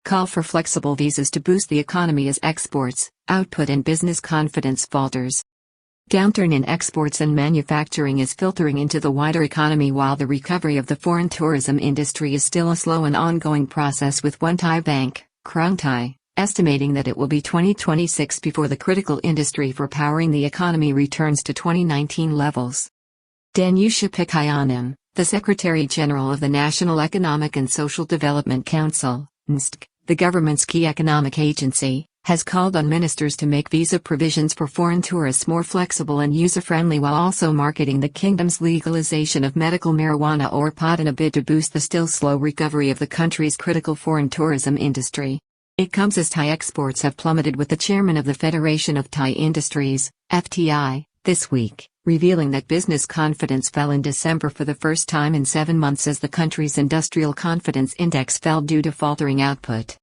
call for flexible visas to boost the economy as exports, output and business confidence falters. Downturn in exports and manufacturing is filtering into the wider economy while the recovery of the foreign tourism industry is still a slow and ongoing process, with one Thai bank, Krungthai, estimating that it will be 2026 before the critical industry for powering the economy returns to 2019 levels. Danushapikayanan, the Secretary-General of the National Economic and Social Development Council, NSTC, the government's key economic agency, has called on ministers to make visa provisions for foreign tourists more flexible and user-friendly while also marketing the kingdom's legalization of medical marijuana or pot in a bid to boost the still slow recovery of the country's critical foreign tourism industry. It comes as Thai exports have plummeted, with the chairman of the Federation of Thai Industries, FTI, this week, revealing that business confidence fell in December for the first time in 7 months as the country's industrial confidence index fell due to faltering output.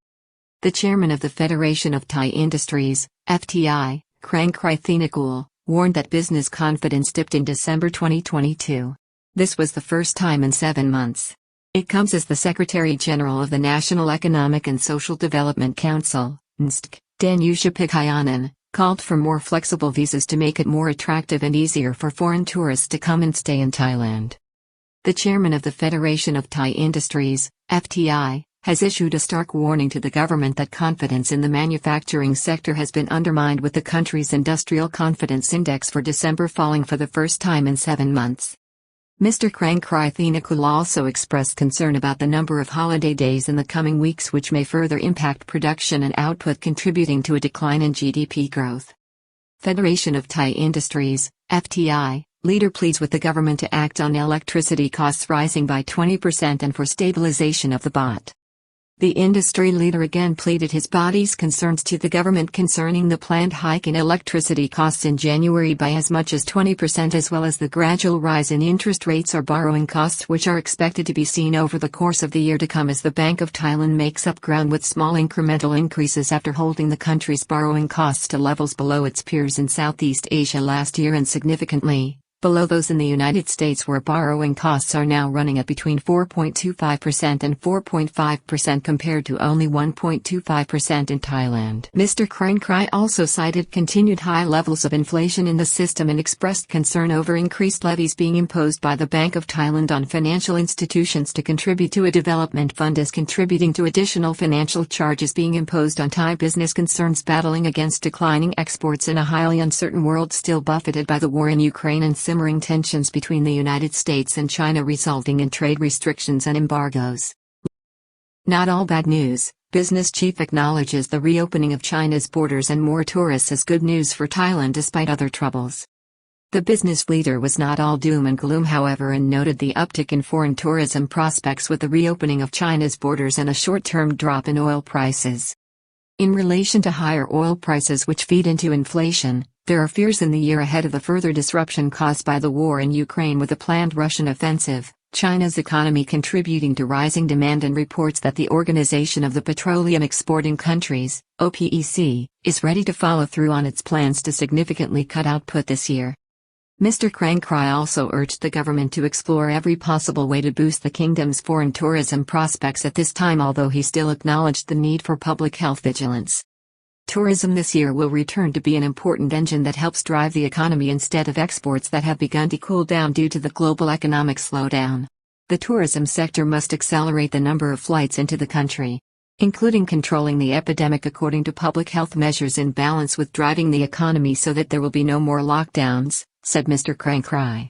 The chairman of the Federation of Thai Industries, FTI, Krungthai, warned that business confidence dipped in December 2022. This was the first time in 7 months. It comes as the Secretary-General of the National Economic and Social Development Council, NSTC, Danushapikayanan, called for more flexible visas to make it more attractive and easier for foreign tourists to come and stay in Thailand. The chairman of the Federation of Thai Industries, FTI, has issued a stark warning to the government that confidence in the manufacturing sector has been undermined, with the country's industrial confidence index for December falling for the first time in 7 months. Mr. Krungthai also expressed concern about the number of holiday days in the coming weeks, which may further impact production and output, contributing to a decline in GDP growth. Federation of Thai Industries, FTI, leader pleads with the government to act on electricity costs rising by 20% and for stabilization of the baht. The industry leader again pleaded his body's concerns to the government concerning the planned hike in electricity costs in January by as much as 20%, as well as the gradual rise in interest rates or borrowing costs, which are expected to be seen over the course of the year to come as the Bank of Thailand makes up ground with small incremental increases after holding the country's borrowing costs to levels below its peers in Southeast Asia last year and significantly below those in the United States, where borrowing costs are now running at between 4.25% and 4.5% compared to only 1.25% in Thailand. Mr. Krungthai also cited continued high levels of inflation in the system and expressed concern over increased levies being imposed by the Bank of Thailand on financial institutions to contribute to a development fund as contributing to additional financial charges being imposed on Thai business concerns battling against declining exports in a highly uncertain world still buffeted by the war in Ukraine and simmering tensions between the United States and China, resulting in trade restrictions and embargoes. Not all bad news. Business chief acknowledges the reopening of China's borders and more tourists as good news for Thailand despite other troubles. The business leader was not all doom and gloom, however, and noted the uptick in foreign tourism prospects with the reopening of China's borders and a short-term drop in oil prices. In relation to higher oil prices, which feed into inflation, there are fears in the year ahead of the further disruption caused by the war in Ukraine with a planned Russian offensive, China's economy contributing to rising demand, and reports that the Organization of the Petroleum Exporting Countries, OPEC, is ready to follow through on its plans to significantly cut output this year. Mr. Krungthai also urged the government to explore every possible way to boost the kingdom's foreign tourism prospects at this time, although he still acknowledged the need for public health vigilance. Tourism this year will return to be an important engine that helps drive the economy instead of exports that have begun to cool down due to the global economic slowdown. The tourism sector must accelerate the number of flights into the country, including controlling the epidemic according to public health measures, in balance with driving the economy so that there will be no more lockdowns, said Mr. Krungthai.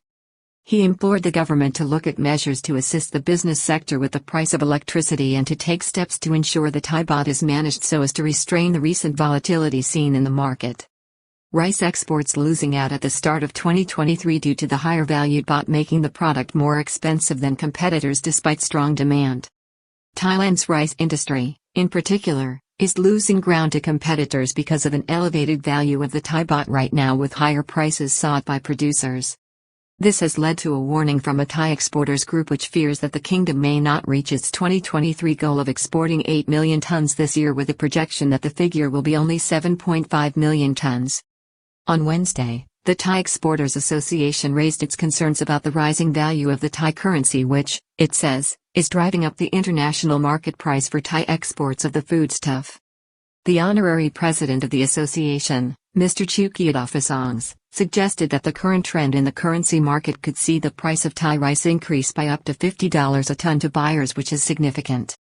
He implored the government to look at measures to assist the business sector with the price of electricity and to take steps to ensure the Thai baht is managed so as to restrain the recent volatility seen in the market. Rice exports losing out at the start of 2023 due to the higher valued baht, making the product more expensive than competitors despite strong demand. Thailand's rice industry, in particular, is losing ground to competitors because of an elevated value of the Thai baht right now, with higher prices sought by producers. This has led to a warning from a Thai exporters group which fears that the kingdom may not reach its 2023 goal of exporting 8 million tons this year, with a projection that the figure will be only 7.5 million tons. On Wednesday, the Thai Exporters Association raised its concerns about the rising value of the Thai currency, which, it says, is driving up the international market price for Thai exports of the foodstuff. The honorary president of the association, Mr. Chukiadafasongs, suggested that the current trend in the currency market could see the price of Thai rice increase by up to $50 a ton to buyers, which is significant.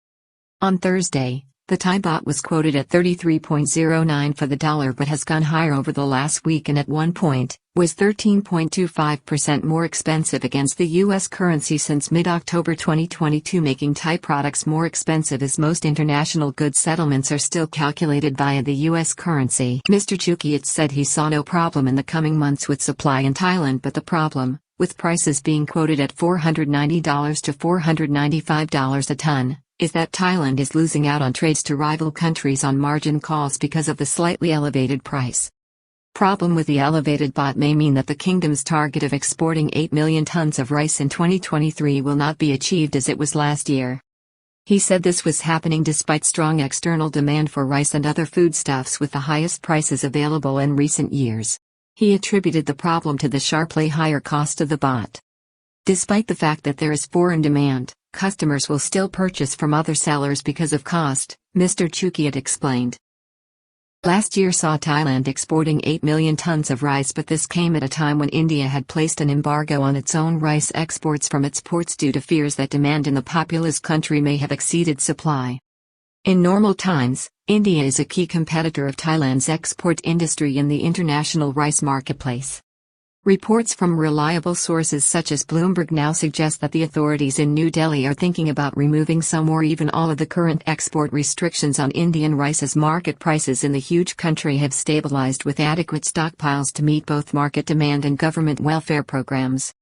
On Thursday, the Thai baht was quoted at 33.09 for the dollar but has gone higher over the last week and at one point, was 13.25% more expensive against the U.S. currency since mid-October 2022, making Thai products more expensive as most international goods settlements are still calculated via the U.S. currency. Mr. Chukiat said he saw no problem in the coming months with supply in Thailand, but the problem, with prices being quoted at $490 to $495 a ton, is that Thailand is losing out on trades to rival countries on margin calls because of the slightly elevated price. Problem with the elevated baht may mean that the kingdom's target of exporting 8 million tons of rice in 2023 will not be achieved as it was last year. He said this was happening despite strong external demand for rice and other foodstuffs with the highest prices available in recent years. He attributed the problem to the sharply higher cost of the baht. Despite the fact that there is foreign demand, customers will still purchase from other sellers because of cost, Mr. Chukiat explained. Last year saw Thailand exporting 8 million tons of rice, but this came at a time when India had placed an embargo on its own rice exports from its ports due to fears that demand in the populous country may have exceeded supply. In normal times, India is a key competitor of Thailand's export industry in the international rice marketplace. Reports from reliable sources such as Bloomberg now suggest that the authorities in New Delhi are thinking about removing some or even all of the current export restrictions on Indian rice as market prices in the huge country have stabilized with adequate stockpiles to meet both market demand and government welfare programs.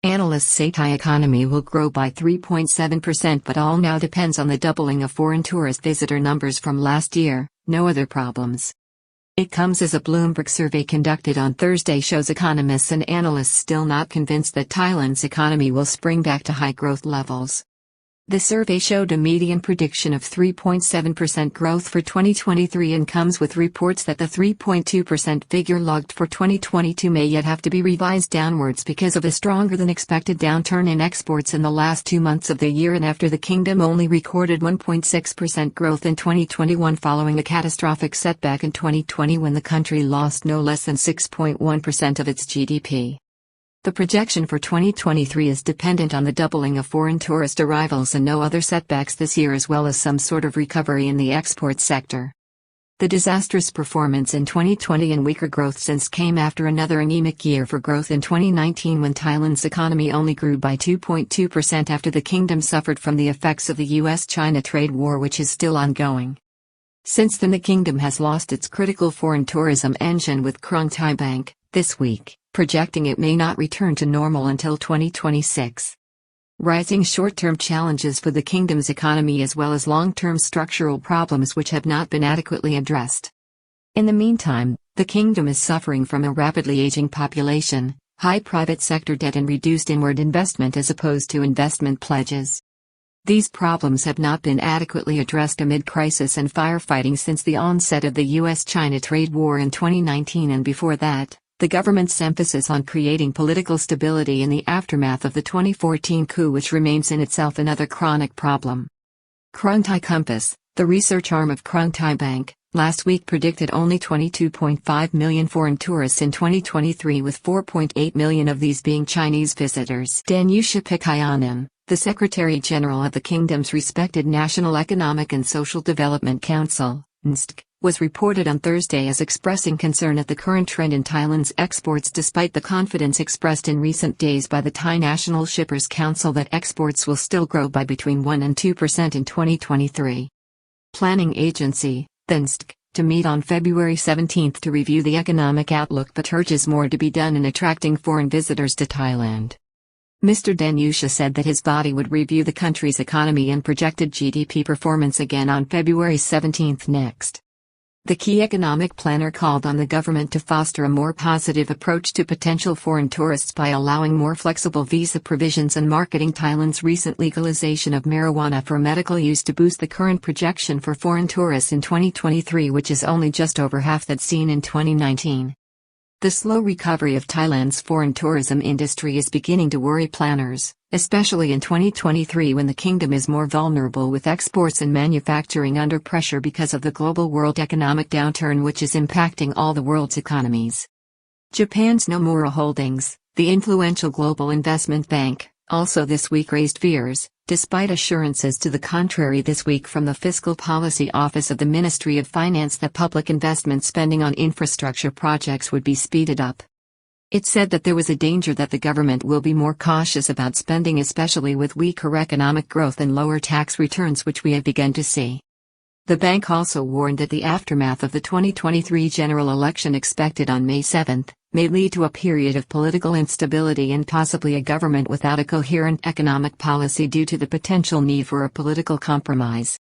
Analysts say Thai economy will grow by 3.7%, but all now depends on the doubling of foreign tourist visitor numbers from last year, no other problems. It comes as a Bloomberg survey conducted on Thursday shows economists and analysts still not convinced that Thailand's economy will spring back to high growth levels. The survey showed a median prediction of 3.7% growth for 2023 and comes with reports that the 3.2% figure logged for 2022 may yet have to be revised downwards because of a stronger than expected downturn in exports in the last 2 months of the year, and after the kingdom only recorded 1.6% growth in 2021 following a catastrophic setback in 2020 when the country lost no less than 6.1% of its GDP. The projection for 2023 is dependent on the doubling of foreign tourist arrivals and no other setbacks this year, as well as some sort of recovery in the export sector. The disastrous performance in 2020 and weaker growth since came after another anemic year for growth in 2019 when Thailand's economy only grew by 2.2% after the kingdom suffered from the effects of the US-China trade war, which is still ongoing. Since then the kingdom has lost its critical foreign tourism engine, with Krungthai Bank, this week, projecting it may not return to normal until 2026. Rising short-term challenges for the kingdom's economy as well as long-term structural problems which have not been adequately addressed. In the meantime, the kingdom is suffering from a rapidly aging population, high private sector debt and reduced inward investment as opposed to investment pledges. These problems have not been adequately addressed amid crisis and firefighting since the onset of the US-China trade war in 2019, and before that, the government's emphasis on creating political stability in the aftermath of the 2014 coup, which remains in itself another chronic problem. Krungthai Compass, the research arm of Krungthai Bank, last week predicted only 22.5 million foreign tourists in 2023, with 4.8 million of these being Chinese visitors. Danusha Pikayanan, the Secretary General of the kingdom's respected National Economic and Social Development Council, NSTC, was reported on Thursday as expressing concern at the current trend in Thailand's exports, despite the confidence expressed in recent days by the Thai National Shippers Council that exports will still grow by between 1 and 2% in 2023. Planning Agency, the NSTC, to meet on February 17 to review the economic outlook but urges more to be done in attracting foreign visitors to Thailand. Mr. Danusha said that his body would review the country's economy and projected GDP performance again on February 17 next. The key economic planner called on the government to foster a more positive approach to potential foreign tourists by allowing more flexible visa provisions and marketing Thailand's recent legalization of marijuana for medical use to boost the current projection for foreign tourists in 2023, which is only just over half that seen in 2019. The slow recovery of Thailand's foreign tourism industry is beginning to worry planners, especially in 2023 when the kingdom is more vulnerable with exports and manufacturing under pressure because of the global world economic downturn which is impacting all the world's economies. Japan's Nomura Holdings, the influential global investment bank, also this week raised fears, despite assurances to the contrary this week from the Fiscal Policy Office of the Ministry of Finance that public investment spending on infrastructure projects would be speeded up. It said that there was a danger that the government will be more cautious about spending, especially with weaker economic growth and lower tax returns which we have begun to see. The bank also warned that the aftermath of the 2023 general election expected on May 7 may lead to a period of political instability and possibly a government without a coherent economic policy due to the potential need for a political compromise.